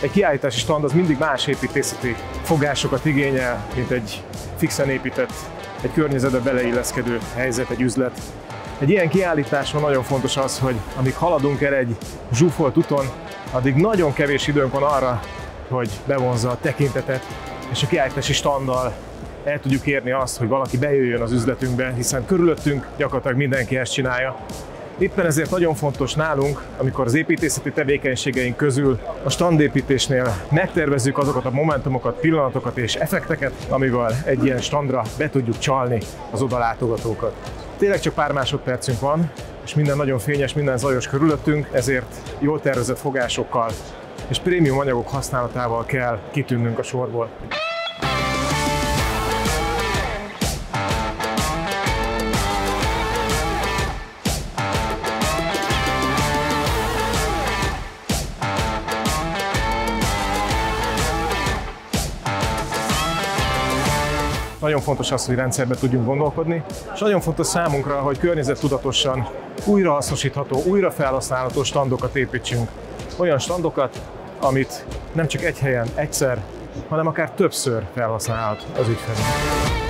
Egy kiállítási stand az mindig más építészeti fogásokat igényel, mint egy fixen épített, egy környezetbe beleilleszkedő helyzet, egy üzlet. Egy ilyen kiállításon nagyon fontos az, hogy amíg haladunk el egy zsúfolt úton, addig nagyon kevés időnk van arra, hogy bevonzza a tekintetet, és a kiállítási standdal el tudjuk érni azt, hogy valaki bejöjjön az üzletünkbe, hiszen körülöttünk gyakorlatilag mindenki ezt csinálja. Éppen ezért nagyon fontos nálunk, amikor az építészeti tevékenységeink közül a standépítésnél megtervezzük azokat a momentumokat, pillanatokat és effekteket, amivel egy ilyen standra be tudjuk csalni az odalátogatókat. Tényleg csak pár másodpercünk van, és minden nagyon fényes, minden zajos körülöttünk, ezért jól tervezett fogásokkal és prémium anyagok használatával kell kitűnnünk a sorból. Nagyon fontos az, hogy rendszerben tudjunk gondolkodni, és nagyon fontos számunkra, hogy környezettudatosan újrahasznosítható, újra felhasználható standokat építsünk. Olyan standokat, amit nem csak egy helyen, egyszer, hanem akár többször felhasználhat az ügyfelünk.